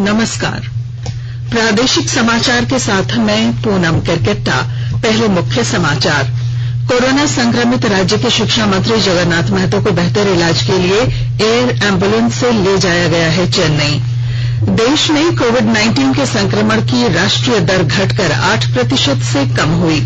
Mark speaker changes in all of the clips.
Speaker 1: नमस्कार। प्रादेशिक समाचार के साथ मैं पूनम केरकेट्टा। पहले मुख्य समाचार। कोरोना संक्रमित राज्य के शिक्षा मंत्री जगन्नाथ महतो को बेहतर इलाज के लिए एयर एम्बुलेंस से ले जाया गया है चेन्नई। देश में कोविड-19 के संक्रमण की राष्ट्रीय दर घटकर 8% से कम हुई।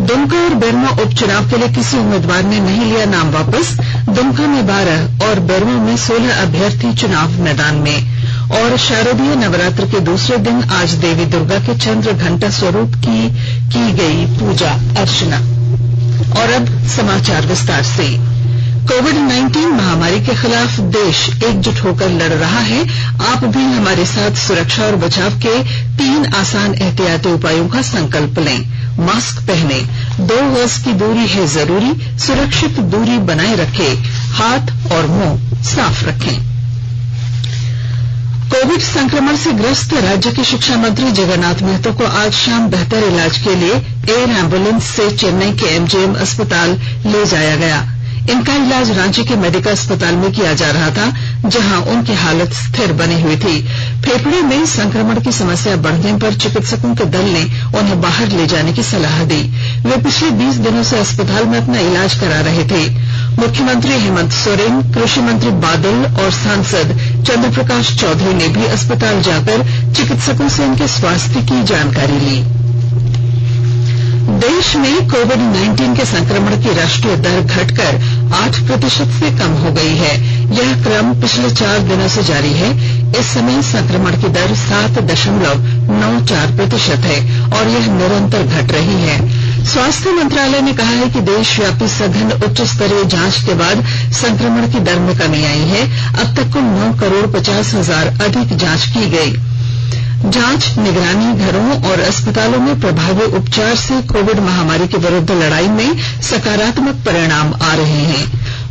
Speaker 1: दुमका और बेरमो उपचुनाव के लिए किसी उम्मीदवार ने नहीं लिया नाम वापस। दुमका में 12 और बेरमो में 16 अभ्यर्थी चुनाव मैदान में। और शारदीय नवरात्र के दूसरे दिन आज देवी दुर्गा के चंद्र घंटा स्वरूप की गई पूजा अर्चना। और अब समाचार विस्तार से। कोविड-19 महामारी के खिलाफ देश एकजुट होकर लड़ रहा है। आप भी हमारे साथ सुरक्षा और बचाव के 3 आसान एहतियाती उपायों का संकल्प लें। मास्क पहने, 2 गज की दूरी है जरूरी, सुरक्षित दूरी बनाए रखें, हाथ और मुंह साफ रखें। कोविड संक्रमण से ग्रस्त राज्य के शिक्षा मंत्री जगन्नाथ महतो को आज शाम बेहतर इलाज के लिए एयर एम्बुलेंस से चेन्नई के एमजीएम अस्पताल ले जाया गया। इनका इलाज रांची के मेडिका अस्पताल में किया जा रहा था, जहां उनकी हालत स्थिर बनी हुई थी। फेफड़े में संक्रमण की समस्या बढ़ने पर चिकित्सकों के दल ने उन्हें बाहर ले जाने की सलाह दी। वे पिछले 20 दिनों से अस्पताल में अपना इलाज करा रहे थे। मुख्यमंत्री हेमंत सोरेन, कृषि मंत्री बादल और सांसद चंद्र प्रकाश चौधरी ने भी अस्पताल जाकर चिकित्सकों से उनके स्वास्थ्य की जानकारी ली। देश में कोविड-19 के संक्रमण की राष्ट्रीय दर घटकर 8% से कम हो गई है। यह क्रम पिछले 4 दिनों से जारी है। इस समय संक्रमण की दर 7.94% है और यह निरंतर घट रही है। स्वास्थ्य मंत्रालय ने कहा है कि देशव्यापी सघन उच्च स्तरीय जांच के बाद संक्रमण की दर में कमी आई है। अब तक कुल 9,50,000 अधिक जांच की गई। जांच, निगरानी, घरों और अस्पतालों में प्रभावी उपचार से कोविड महामारी के विरुद्ध लड़ाई में सकारात्मक परिणाम आ रहे हैं।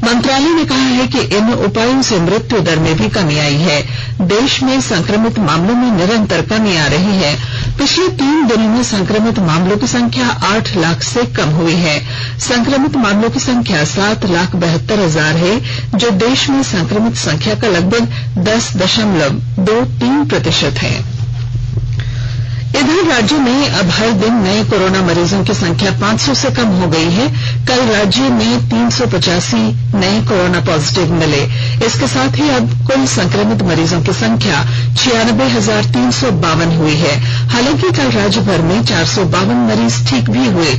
Speaker 1: मंत्रालय ने कहा है कि इन उपायों से मृत्यु दर में भी कमी आई है। देश में संक्रमित मामलों में निरंतर कमी आ रही है। पिछले 3 दिनों में संक्रमित मामलों की संख्या 8 लाख से कम हुई है। संक्रमित मामलों की संख्या 7,72,000 है, जो देश में संक्रमित संख्या का लगभग 10.23% है। इधर राज्य में अब हर दिन नए कोरोना मरीजों की संख्या 500 से कम हो गई है। कल राज्य में 385 नए कोरोना पॉजिटिव मिले। इसके साथ ही अब कुल संक्रमित मरीजों की संख्या 96,352 हुई है। हालांकि कल राज्य भर में 452 मरीज ठीक भी हुए।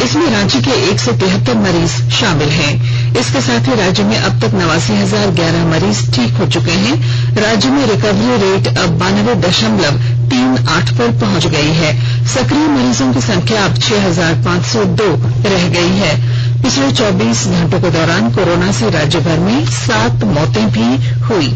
Speaker 1: इसमें रांची के 173 मरीज शामिल हैं। इसके साथ ही राज्य में अब तक 89,011 मरीज ठीक हो चुके हैं। राज्य में रिकवरी रेट अब 92.38 पर पहुंच गई है। सक्रिय मरीजों की संख्या अब 6,502 रह गई है। पिछले 24 घंटों के दौरान कोरोना से राज्य भर में 7 मौतें भी हुई।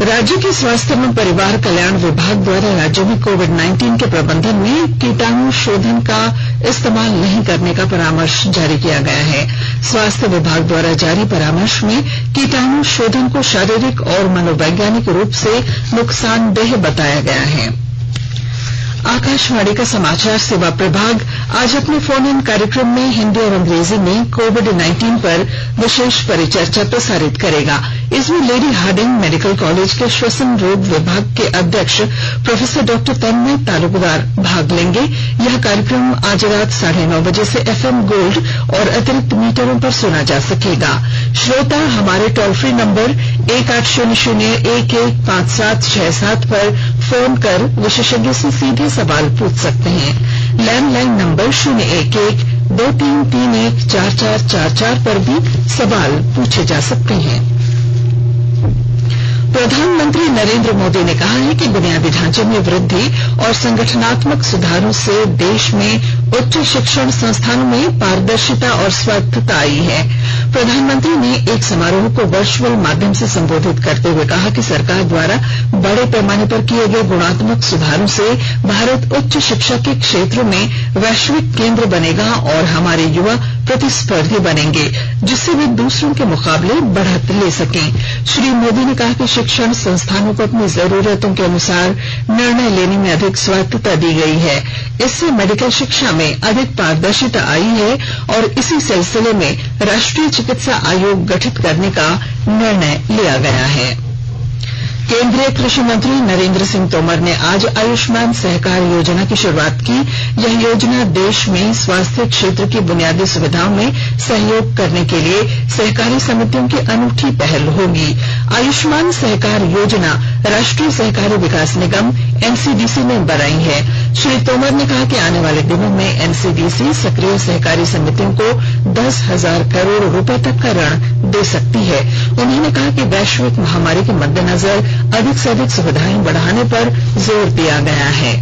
Speaker 1: राज्य के स्वास्थ्य एवं परिवार कल्याण विभाग द्वारा राज्य में कोविड-19 के प्रबंधन में कीटाणु शोधन का इस्तेमाल नहीं करने का परामर्श जारी किया गया है। स्वास्थ्य विभाग द्वारा जारी परामर्श में कीटाणु शोधन को शारीरिक और मनोवैज्ञानिक रूप से नुकसानदेह बताया गया है। आकाशवाणी का समाचार सेवा प्रभाग आज अपने फोन इन कार्यक्रम में हिंदी और अंग्रेजी में कोविड-19 पर विशेष परिचर्चा प्रसारित करेगा। इसमें लेडी हार्डिंग मेडिकल कॉलेज के श्वसन रोग विभाग के अध्यक्ष प्रोफेसर डॉक्टर तन्मय तालुकदार भाग लेंगे। यह कार्यक्रम आज रात 9:30 बजे से FM गोल्ड और अतिरिक्त मीटरों पर सुना जा सकेगा। श्रोता हमारे टोल फ्री नंबर 1800-115767 पर फोन कर विशेषज्ञ से सीधे सवाल पूछ सकते हैं। लैंडलाइन नंबर 011-2331-4444 पर भी सवाल पूछे जा सकते हैं। प्रधानमंत्री नरेंद्र मोदी ने कहा है कि बुनियादी ढांचे में वृद्धि और संगठनात्मक सुधारों से देश में उच्च शिक्षण संस्थानों में पारदर्शिता और स्वायत्तता आई है। प्रधानमंत्री ने एक समारोह को वर्चुअल माध्यम से संबोधित करते हुए कहा कि सरकार द्वारा बड़े पैमाने पर किए गए गुणात्मक सुधारों से भारत उच्च शिक्षा के क्षेत्र में वैश्विक केंद्र बनेगा और हमारे युवा प्रतिस्पर्धी बनेंगे, जिससे वे दूसरों के मुकाबले बढ़त ले सकें। श्री मोदी ने कहा कि शिक्षण संस्थानों को अपनी जरूरतों के अनुसार निर्णय लेने में अधिक स्वायत्तता दी गई है। इससे मेडिकल शिक्षा में अधिक पारदर्शिता आई है और इसी सिलसिले में राष्ट्रीय चिकित्सा आयोग गठित करने का निर्णय लिया गया है। केंद्रीय कृषि मंत्री नरेंद्र सिंह तोमर ने आज आयुष्मान सहकार योजना की शुरुआत की। यह योजना देश में स्वास्थ्य क्षेत्र की बुनियादी सुविधाओं में सहयोग करने के लिए सहकारी समितियों की अनूठी पहल होगी। आयुष्मान सहकार योजना राष्ट्रीय सहकारी विकास निगम एनसीडीसी ने बनाई है। श्री तोमर ने कहा कि आने वाले दिनों में एनसीडीसी सक्रिय सहकारी समितियों को 10,000 करोड़ रुपए तक का ऋण दे सकती है। उन्होंने कहा कि वैश्विक महामारी के मद्देनजर अधिक से अधिक सुविधाएं बढ़ाने पर जोर दिया गया है।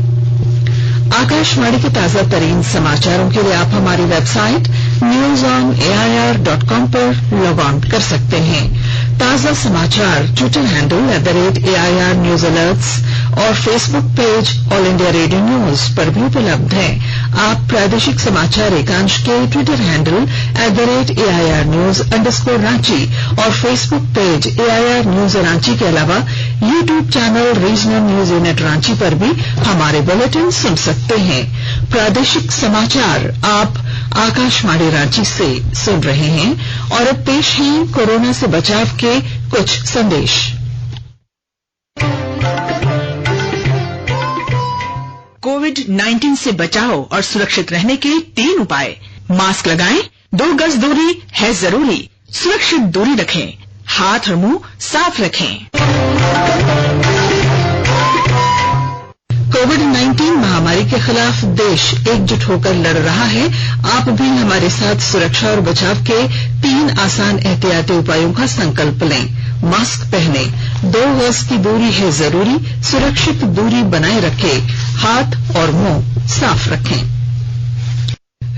Speaker 1: आकाशवाणी के ताजा तरीन समाचारों के लिए आप हमारी वेबसाइट newsonair.com पर लॉग ऑन कर सकते हैं। ताजा समाचार Twitter handle @AIR News Alerts और Facebook page all India radio news पर भी उपलब्ध है। आप प्रादेशिक समाचार एकांश के ट्विटर हैंडल @AIR News_Ranchi और Facebook page AIR News Ranchi के अलावा YouTube channel regional news unit Ranchi पर भी हमारे बुलेटिन सुन सकते हैं। प्रादेशिक समाचार आप आकाशवाणी रांची से सुन रहे हैं और अब पेश है कोरोना से बचाव के कुछ संदेश।
Speaker 2: कोविड-19 से बचाव और सुरक्षित रहने के 3 उपाय। मास्क लगाएं, 2 गज दूरी है जरूरी, सुरक्षित दूरी रखें, हाथ और मुंह साफ रखें।
Speaker 1: कोविड-19 महामारी के खिलाफ देश एकजुट होकर लड़ रहा है। आप भी हमारे साथ सुरक्षा और बचाव के 3 आसान एहतियाती उपायों का संकल्प लें। मास्क पहने, 2 गज की दूरी है जरूरी, सुरक्षित दूरी बनाए रखें, हाथ और मुंह साफ रखें।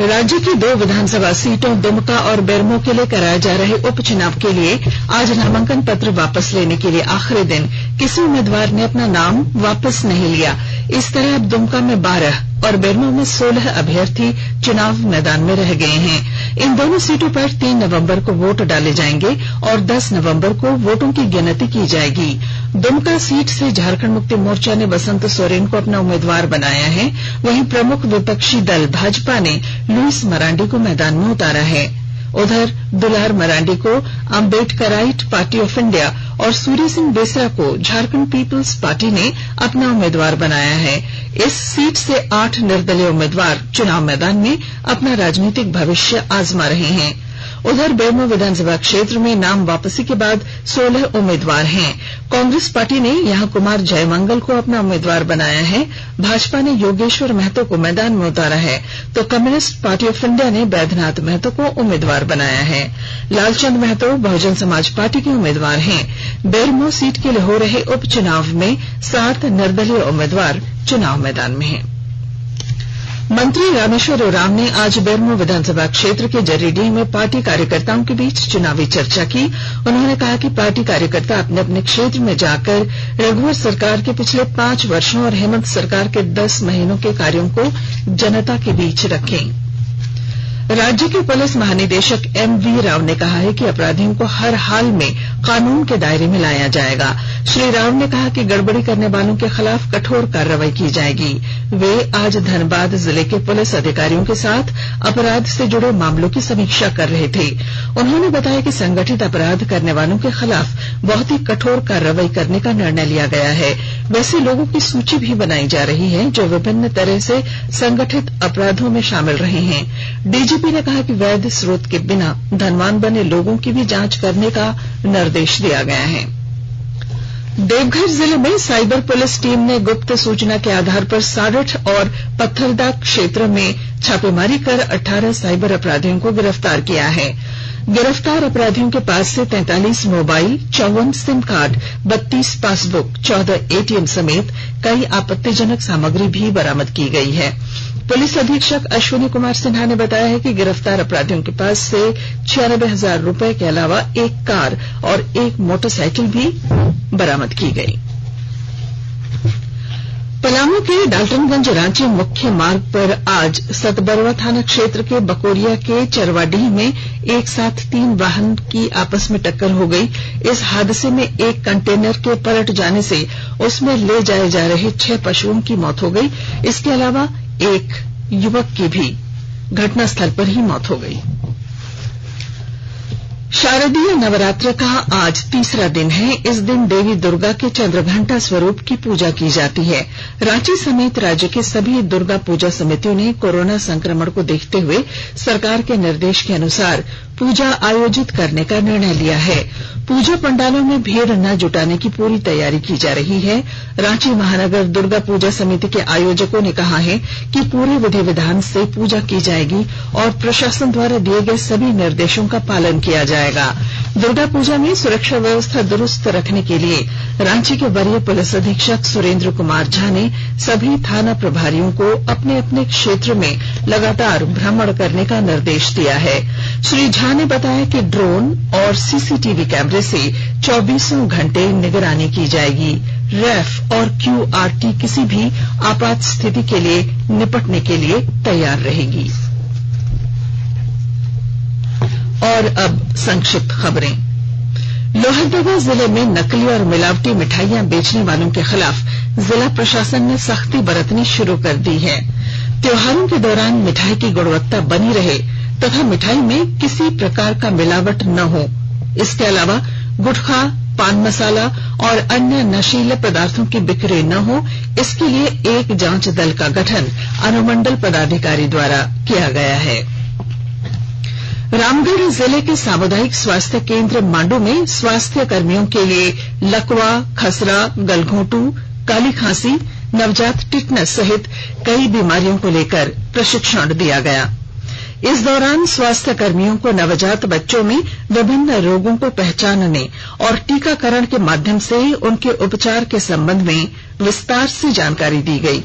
Speaker 1: राज्य की 2 विधानसभा सीटों दुमका और बेरमो के लिए कराए जा रहे उपचुनाव के लिए आज नामांकन पत्र वापस लेने के लिए आखिरी दिन किसी उम्मीदवार ने अपना नाम वापस नहीं लिया। इस तरह अब दुमका में 12 और बेरमो में 16 अभ्यर्थी चुनाव मैदान में रह गए हैं। इन दोनों सीटों पर 3 नवंबर को वोट डाले जाएंगे और 10 नवंबर को वोटों की गिनती की जाएगी। दुमका सीट से झारखंड मुक्ति मोर्चा ने बसंत सोरेन को अपना उम्मीदवार बनाया है। वहीं प्रमुख विपक्षी दल भाजपा ने लुइस मरांडी को मैदान में उतारा है। उधर दुलार मरांडी को अम्बेडकराइट पार्टी ऑफ इंडिया और सूर्य सिंह बेसरा को झारखंड पीपुल्स पार्टी ने अपना उम्मीदवार बनाया है। इस सीट से 8 निर्दलीय उम्मीदवार चुनाव मैदान में अपना राजनीतिक भविष्य आजमा रहे हैं। उधर बेरमो विधानसभा क्षेत्र में नाम वापसी के बाद 16 उम्मीदवार हैं। कांग्रेस पार्टी ने यहां कुमार जयमंगल को अपना उम्मीदवार बनाया है। भाजपा ने योगेश्वर महतो को मैदान में उतारा है तो कम्युनिस्ट पार्टी ऑफ इंडिया ने बैद्यनाथ महतो को उम्मीदवार बनाया है। लालचंद महतो बहुजन समाज पार्टी के उम्मीदवार हैं। बेरमो सीट के लिए हो रहे उपचुनाव में 7 निर्दलीय उम्मीदवार चुनाव मैदान में हैं। मंत्री रामेश्वर उरांव ने आज बेरमो विधानसभा क्षेत्र के जरीडीह में पार्टी कार्यकर्ताओं के बीच चुनावी चर्चा की। उन्होंने कहा कि पार्टी कार्यकर्ता अपने अपने क्षेत्र में जाकर रघुवर सरकार के पिछले 5 वर्षों और हेमंत सरकार के 10 महीनों के कार्यों को जनता के बीच रखें। राज्य के पुलिस महानिदेशक MV राव ने कहा है कि अपराधियों को हर हाल में कानून के दायरे में लाया जाएगा। श्री राव ने कहा कि गड़बड़ी करने वालों के खिलाफ कठोर कार्रवाई की जाएगी। वे आज धनबाद जिले के पुलिस अधिकारियों के साथ अपराध से जुड़े मामलों की समीक्षा कर रहे थे। उन्होंने बताया कि संगठित अपराध करने वालों के खिलाफ बहुत ही कठोर कार्रवाई करने का निर्णय लिया गया है। वैसे लोगों की सूची भी बनाई जा रही है जो विभिन्न तरह से संगठित अपराधों में शामिल रहे हैं। डीजीपी ने कहा कि वैध स्रोत के बिना धनवान बने लोगों की भी जांच करने का निर्देश दिया गया है। देवघर जिले में साइबर पुलिस टीम ने गुप्त सूचना के आधार पर सारठ और पत्थरदा क्षेत्र में छापेमारी कर 18 साइबर अपराधियों को गिरफ्तार किया है। गिरफ्तार अपराधियों के पास से 43 mobile, 54 SIM card, 32 passbook, 14 ATM समेत कई आपत्तिजनक सामग्री भी बरामद की गई है। पुलिस अधीक्षक अश्विनी कुमार सिन्हा ने बताया है कि गिरफ्तार अपराधियों के पास से 96,000 रुपए के अलावा एक कार और एक मोटरसाइकिल भी बरामद की गई। पलामू के डाल्टनगंज रांची मुख्य मार्ग पर आज सतबरवा थाना क्षेत्र के बकोरिया के चरवाडीह में एक साथ 3 वाहन की आपस में टक्कर हो गई। इस हादसे में एक कंटेनर के पलट जाने से उसमें ले जाए जा रहे 6 पशुओं की मौत हो गई। इसके अलावा एक युवक की भी घटनास्थल पर ही मौत हो गई। शारदीय नवरात्र का आज तीसरा दिन है। इस दिन देवी दुर्गा के चंद्रघंटा स्वरूप की पूजा की जाती है। रांची समेत राज्य के सभी दुर्गा पूजा समितियों ने कोरोना संक्रमण को देखते हुए सरकार के निर्देश के अनुसार पूजा आयोजित करने का निर्णय लिया है। पूजा पंडालों में भीड़ न जुटाने की पूरी तैयारी की जा रही है। रांची महानगर दुर्गा पूजा समिति के आयोजकों ने कहा है कि पूरे विधि विधान से पूजा की जाएगी और प्रशासन द्वारा दिए गए सभी निर्देशों का पालन किया जाएगा। दुर्गा पूजा में सुरक्षा व्यवस्था दुरुस्त रखने के लिए रांची के वरीय पुलिस अधीक्षक सुरेंद्र कुमार झा ने सभी थाना प्रभारियों को अपने अपने क्षेत्र में लगातार भ्रमण करने का निर्देश दिया है। श्री झा ने बताया कि ड्रोन और सीसीटीवी कैमरे से 24 घंटे निगरानी की जाएगी। रैफ और क्यूआरटी किसी भी आपात स्थिति के लिए निपटने के लिए तैयार रहेगी। और अब संक्षिप्त खबरें। लोहरदगा जिले में नकली और मिलावटी मिठाइयां बेचने वालों के खिलाफ जिला प्रशासन ने सख्ती बरतनी शुरू कर दी है। त्योहारों के दौरान मिठाई की गुणवत्ता बनी रहे तथा मिठाई में किसी प्रकार का मिलावट न हो। इसके अलावा गुटखा, पान मसाला और अन्य नशीले पदार्थों की बिक्री न हो, इसके लिए एक जांच दल का गठन अनुमंडल पदाधिकारी द्वारा किया गया है। रामगढ़ जिले के सामुदायिक स्वास्थ्य केंद्र मांडू में स्वास्थ्य कर्मियों के लिए लकवा, खसरा, गलघोंटू, काली खांसी, नवजात टिटनस सहित कई बीमारियों को लेकर प्रशिक्षण दिया गया। इस दौरान स्वास्थ्य कर्मियों को नवजात बच्चों में विभिन्न रोगों को पहचानने और टीकाकरण के माध्यम से उनके उपचार के संबंध में विस्तार से जानकारी दी गई।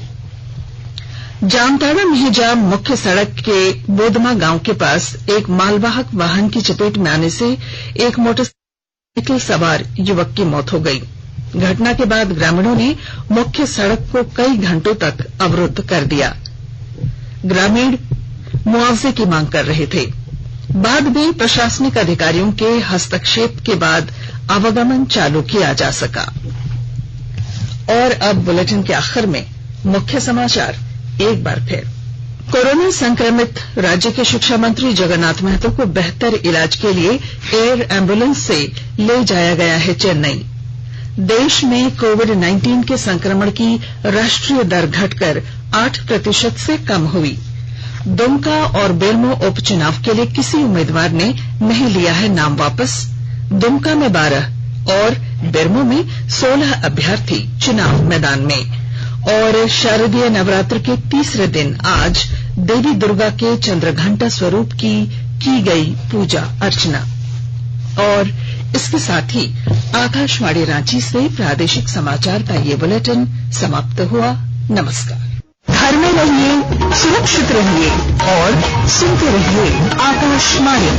Speaker 1: जामताड़ा मेहजाम मुख्य सड़क के बोदमा गांव के पास एक मालवाहक वाहन की चपेट में आने से एक मोटरसाइकिल सवार युवक की मौत हो गई। घटना के बाद ग्रामीणों ने मुख्य सड़क को कई घंटों तक अवरुद्ध कर दिया। ग्रामीण मुआवजे की मांग कर रहे थे। बाद में प्रशासनिक अधिकारियों के हस्तक्षेप के बाद आवागमन चालू किया जा सका। और अब बुलेटिन के आखिर में मुख्य समाचार एक बार फिर। कोरोना संक्रमित राज्य के शिक्षा मंत्री जगन्नाथ महतो को बेहतर इलाज के लिए एयर एम्बुलेंस से ले जाया गया है चेन्नई। देश में कोविड-19 के संक्रमण की राष्ट्रीय दर घटकर 8% से कम हुई। दुमका और बेलमो उपचुनाव के लिए किसी उम्मीदवार ने नहीं लिया है नाम वापस। दुमका में 12 और बेरमो में 16 अभ्यर्थी चुनाव मैदान में। और शारदीय नवरात्र के तीसरे दिन आज देवी दुर्गा के चंद्रघंटा स्वरूप की गई पूजा अर्चना। और इसके साथ ही आकाशवाणी रांची से प्रादेशिक समाचार का ये बुलेटिन समाप्त हुआ। नमस्कार। घर में रहिए, सुरक्षित रहिए और सुनते रहिए आकाशवाणी।